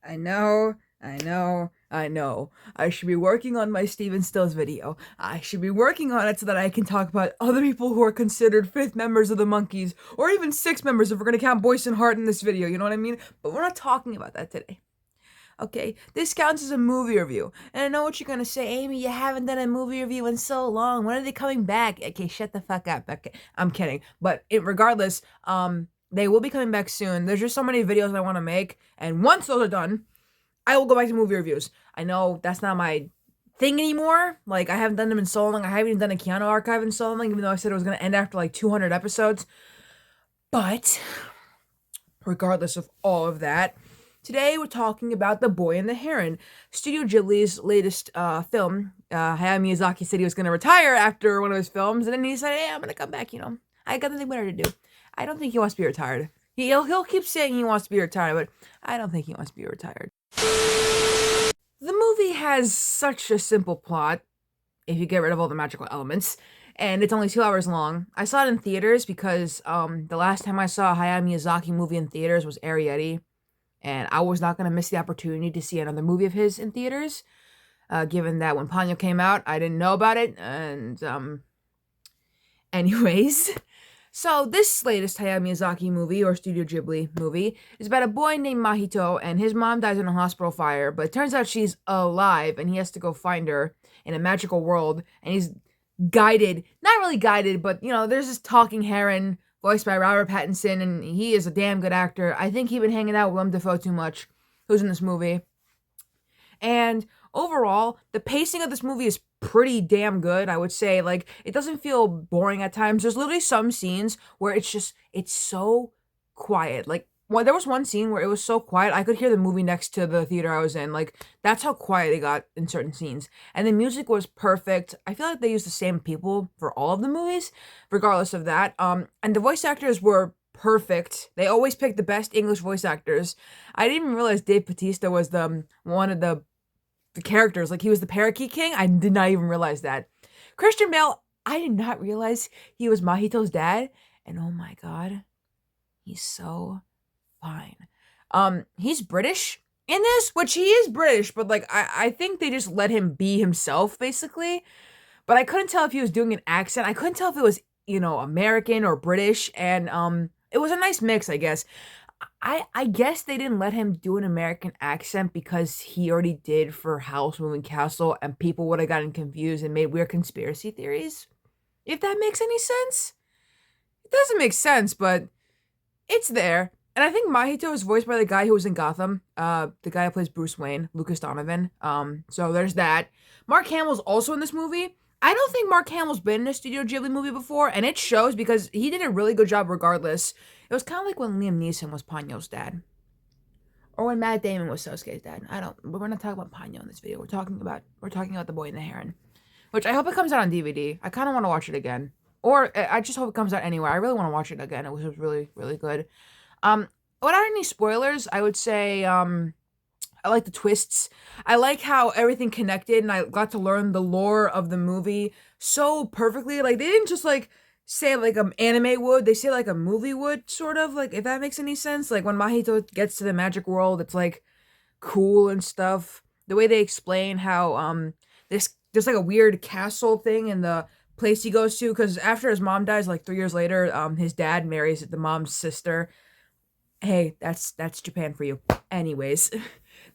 I know, I know, I know. I should be working on my Steven Stills video. I should be working on it so that I can talk about other people who are considered fifth members of the Monkees, or even sixth members if we're gonna count Boyce and Hart in this video, you know what I mean? But we're not talking about that today. Okay, this counts as a movie review. And I know what you're gonna say, Amy, you haven't done a movie review in so long. When are they coming back? Okay, shut the fuck up. Okay, I'm kidding. But regardless, they will be coming back soon. There's just so many videos I want to make, and once those are done, I will go back to movie reviews. I know that's not my thing anymore. Like, I haven't done them in so long. I haven't even done a Keanu archive in so long, even though I said it was gonna end after like 200 episodes. But regardless of all of that, today we're talking about The Boy and the Heron, Studio Ghibli's latest film. Hayao Miyazaki said he was going to retire after one of his films, and then he said, hey, I'm going to come back, I got nothing better to do. I don't think he wants to be retired. He'll keep saying he wants to be retired, but I don't think he wants to be retired. The movie has such a simple plot, if you get rid of all the magical elements, and it's only 2 hours long. I saw it in theaters because the last time I saw a Hayao Miyazaki movie in theaters was Arrietty, and I was not going to miss the opportunity to see another movie of his in theaters, given that when Ponyo came out, I didn't know about it, and anyways. So this latest Hayao Miyazaki movie, or Studio Ghibli movie, is about a boy named Mahito, and his mom dies in a hospital fire, but it turns out she's alive, and he has to go find her in a magical world, and he's guided, not really guided, but, there's this talking heron, voiced by Robert Pattinson, and he is a damn good actor. I think he's been hanging out with Willem Dafoe too much, who's in this movie. And overall, the pacing of this movie is pretty damn good, I would say. Like, it doesn't feel boring at times. There's literally some scenes where it's so quiet. Like, there was one scene where it was so quiet, I could hear the movie next to the theater I was in. Like, that's how quiet it got in certain scenes. And the music was perfect. I feel like they used the same people for all of the movies, regardless of that. And the voice actors were perfect. They always pick the best English voice actors. I didn't even realize Dave Bautista was one of the characters. Like, he was the Parakeet King. I did not even realize that. Christian Bale, I did not realize he was Mahito's dad. And oh my god, he's so fine. He's British in this, which he is British, but like I think they just let him be himself, basically. But I couldn't tell if he was doing an accent. I couldn't tell if it was, American or British, and it was a nice mix, I guess. I guess they didn't let him do an American accent because he already did for House Moving Castle, and people would have gotten confused and made weird conspiracy theories. If that makes any sense. It doesn't make sense, but it's there. And I think Mahito is voiced by the guy who was in Gotham, the guy who plays Bruce Wayne, Lucas Donovan. So there's that. Mark Hamill's also in this movie. I don't think Mark Hamill's been in a Studio Ghibli movie before, and it shows because he did a really good job regardless. It was kind of like when Liam Neeson was Ponyo's dad. Or when Matt Damon was Sosuke's dad. We're not talking about Ponyo in this video. We're talking about The Boy and the Heron. Which I hope it comes out on DVD. I kind of want to watch it again. Or I just hope it comes out anywhere. I really want to watch it again. It was really, really good. Without any spoilers, I would say, I like the twists. I like how everything connected, and I got to learn the lore of the movie so perfectly. Like, they didn't just, like, say, like, an anime would. They say, like, a movie would, sort of. Like, if that makes any sense. Like, when Mahito gets to the magic world, it's, like, cool and stuff. The way they explain how, there's, like, a weird castle thing in the place he goes to. Because after his mom dies, like, 3 years later, his dad marries the mom's sister. Hey, that's Japan for you. Anyways,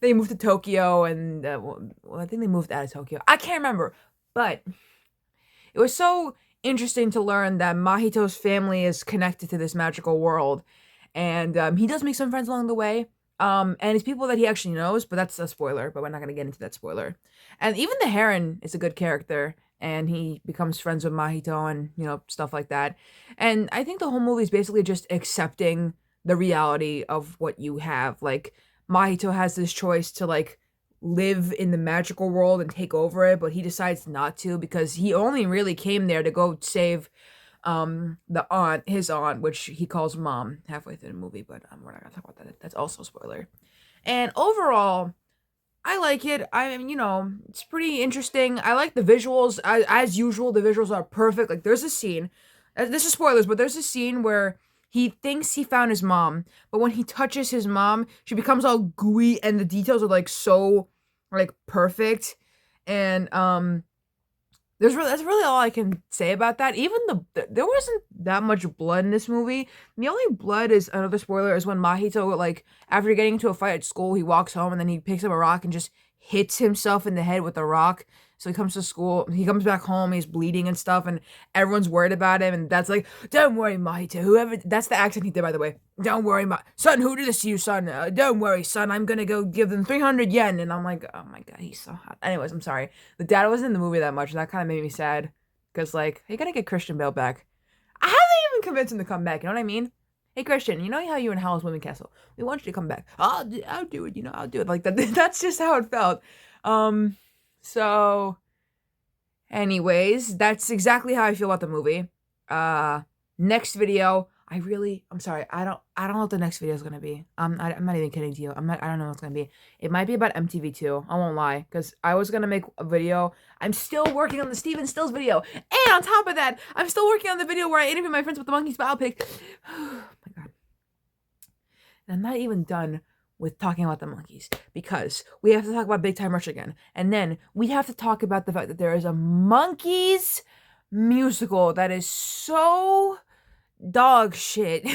they moved to Tokyo, and I think they moved out of Tokyo. I can't remember, but it was so interesting to learn that Mahito's family is connected to this magical world, and he does make some friends along the way. And it's people that he actually knows, but that's a spoiler. But we're not gonna get into that spoiler. And even the Heron is a good character, and he becomes friends with Mahito, and stuff like that. And I think the whole movie is basically just accepting the reality of what you have. Like, Mahito has this choice to, like, live in the magical world and take over it, but he decides not to because he only really came there to go save his aunt, which he calls mom halfway through the movie, but we're not gonna talk about that. That's also a spoiler. And overall, I like it. It's pretty interesting. I like the visuals. As usual, the visuals are perfect. Like, there's a scene, this is spoilers, but there's a scene where He thinks he found his mom, but when he touches his mom, she becomes all gooey, and the details are like so like perfect. And that's really all I can say about that. Even there wasn't that much blood in this movie. The only blood is, another spoiler, is when Mahito, like, after getting into a fight at school, he walks home and then he picks up a rock and just hits himself in the head with the rock. So he comes to school, he comes back home, he's bleeding and stuff, and everyone's worried about him. And that's like, don't worry, Mahito. Whoever, that's the accent he did, by the way. Don't worry, son. Who did this to you, son? Don't worry, son. I'm gonna go give them 300 yen. And I'm like, oh my god, he's so hot. Anyways, I'm sorry. The dad wasn't in the movie that much, and that kind of made me sad. Because, like, you gotta get Christian Bale back. I haven't even convinced him to come back, you know what I mean? Hey, Christian, you know how you in Howl's Moving Castle? We want you to come back. I'll do it, I'll do it. Like, that's just how it felt. So, anyways, that's exactly how I feel about the movie. Next video, I'm sorry, I don't know what the next video is gonna be. I'm not even kidding to you. I don't know what it's gonna be. It might be about MTV2. I won't lie, because I was gonna make a video. I'm still working on the Steven Stills video, and on top of that, I'm still working on the video where I interview my friends with the Monkeys biopic. Oh my god. And I'm not even done with talking about the Monkeys, because we have to talk about Big Time Rush again, and then we have to talk about the fact that there is a Monkeys musical that is so dog shit.